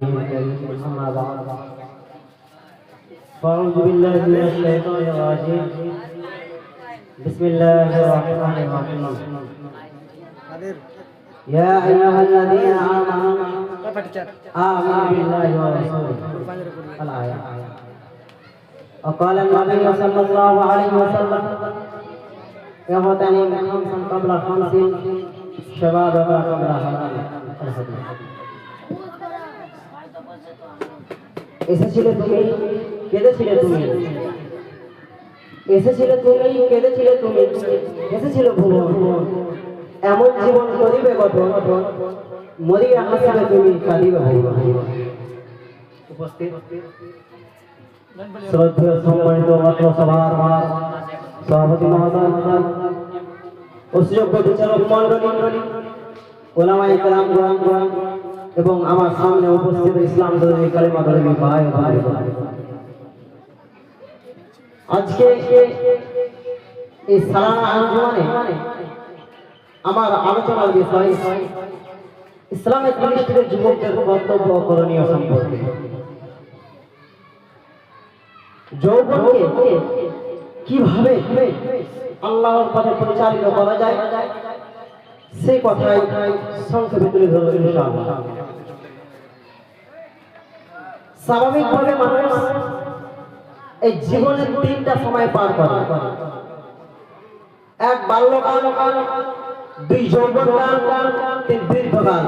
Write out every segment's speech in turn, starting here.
أما بعد فأعوذ بالله من الشيطان الرجيم بسم الله الرحمن الرحيم يا أيها الذين آمنوا آمنوا بالله ورسوله الآية. وقال النبي صلى الله عليه وسلم اغتنم خمسا قبل خمس شبابك قبل حرام الحديث. এসেছিলে তুমি, কেঁদেছিলে তুমি, এসেছিলে তুমি, কেঁদেছিলে তুমি, এসেছিল ভুবন, এমন জীবন করিবে গঠন, মরিয়া হাসিবে তুমি, কাঁদিবে ভুবন। উপস্থিত শ্রদ্ধেয় সম্মানিত মাত্র সভার সভাপতি মহোদয় ও সুযোগ্য বিচারক মণ্ডলী, ওলামায়ে কেরাম এবং আমার সামনে উপস্থিত ইসলাম ধর্মী কালিমা ধর্মী ভাই ভাই আজকে এই সালানা আঞ্জুমানে আমার আলোচনার বিষয় ইসলামের দৃষ্টিতে যুবকদের কর্তব্য করণীয় সম্পর্কে। যৌবনকে কিভাবে আল্লাহর পথে পরিচালিত করা যায় সেই কথাই সংক্ষেপে তুলে ধরব ইনশাআল্লাহ। স্বাভাবিকভাবে মানুষ এই জীবনের তিনটা সময় পার করে, এক বাল্যকাল, দুই যৌবনকাল, তিন বৃদ্ধকাল।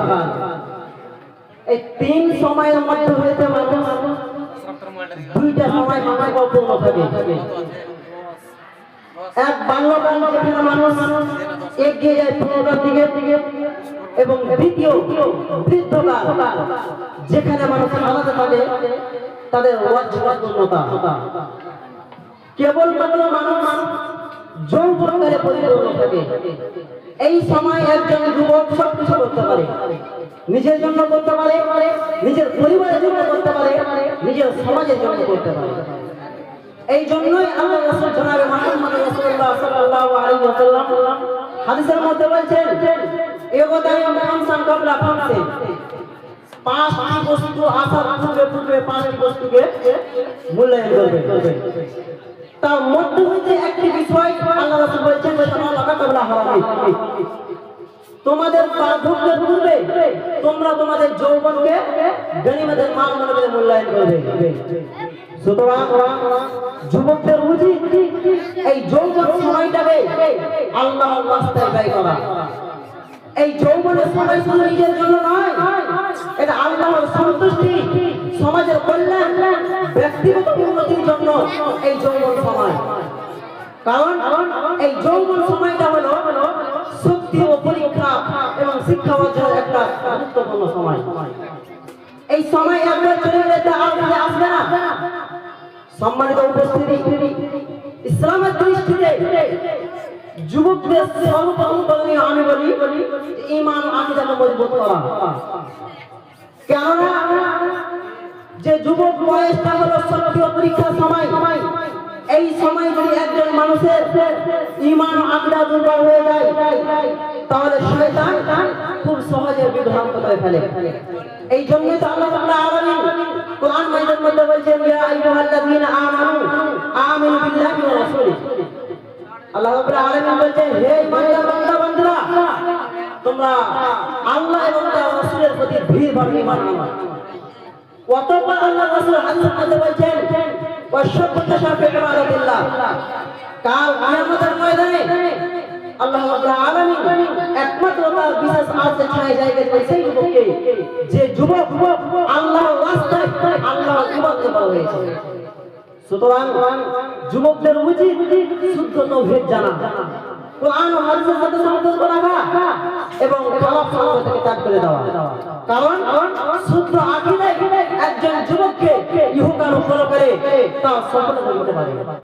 এই তিন সময়ের মধ্যে হইতে মানুষ দুইটা সময় পূর্ণ থাকে। এক বাল্যকাল যেখানে মানুষ এগিয়ে যায় পূর্ণতার দিকে, এবং দ্বিতীয় বৃদ্ধকাল যেখানে মানুষ আলাদা থাকে তাদের অযৌবনতা। কেবল মানুষ যৌবনকালে পরিপূর্ণ থাকে। এই সময় একজন যুবক সবকিছু করতে পারে, নিজের জন্য করতে পারে, নিজের পরিবারের জন্য করতে পারে, নিজের সমাজের জন্য করতে পারে। এই জন্যই আল্লাহ রাসূল জনাবে মুহাম্মদ রাসূলুল্লাহ সাল্লাল্লাহু আলাইহি ওয়াসাল্লাম হাদিসের মধ্যে বলেছেন ইগতানিম খামসান ক্বাবলা খামসিন, পাঁচটি বস্তু আসার পূর্বে পাঁচটি বস্তুকে মূল্যায়ন করবে। তার মধ্যে হইতে একটি বিষয় আল্লাহ রাসূল বলেছেন ওয়াতামাল্লাকা ক্বাবলা হারামি, তোমাদের বার্ধক্যের পূর্বে তোমরা তোমাদের যৌবনকে গনিমতের মাল মনে করে মূল্যায়ন করবে। সুতরাং যুবকদের উচিত এই যৌবন সময়টাকে আল্লাহর রাস্তায় ব্যয় করা। এই যৌবনের সময় শুধু নিজের জন্য নয়, এটা আল্লাহর সন্তুষ্টি, সমাজের কল্যাণ, ব্যক্তিগত উন্নতির জন্য এই যৌবন সময়। কারণ এই যৌবন সময়টা হলো শক্তি ও পরীক্ষা এবং শিক্ষা অর্জনের একটা গুরুত্বপূর্ণ সময়। এই সময় একবার চলে গেলে আর ফিরে আসবে না। সম্মানিত উপস্থিতি, ইসলামের দৃষ্টিতে যুবকদের সর্বপ্রথম করণীয় আমি বলি ঈমান আকীদাকে মজবুত করা। কেননা যে যুবক বয়সটা হলো শক্তি ও পরীক্ষার সময়, এই সময় যদি একজন মানুষের ঈমান আকীদা দুর্বল হয়ে যায় তাহলে শয়তান খুব সহজে বিভ্রান্ত করে ফেলে। এই জন্য তো আল্লাহ তাআলা কোরআন মাজিদের মধ্যে বলেছেন ইয়া আইয়ুহাল্লাযীনা আমানু আমিনু বিল্লাহি ওয়া রাসূলিহি। আল্লাহ রাব্বুল আলামিন বলেছেন হে বান্দারা তোমরা আল্লাহ এবং তার রাসূলের প্রতি দৃঢ়ভাবে ঈমান আনো। অতঃপর আল্লাহ রাসূল হাদিসের মধ্যে বলেছেন ওয়াশাব্বাতা শাফি ইবাদাতিল্লাহ, কাল কিয়ামতের ময়দানে আল্লাহ রাব্বুল আলামিন একমাত্র তার বিশেষ আদেশ ছায় জায়গায় সেই যুবককে যে যুবক আল্লাহর রাস্তায় আল্লাহর ইবাদত করা হয়েছে। সুতরাং যুবকদের উচিত শুদ্ধ তাওহীদ জানা, কোরআন ও হাদিসের সাথে সংযুক্ত রাখা এবং খারাপ সঙ্গ থেকে ত্যাগ করে দেওয়া। কারণ শুদ্ধ আকীদায় একজন যুবককে ইহকাল উপর করে তা সফল করতে পারে।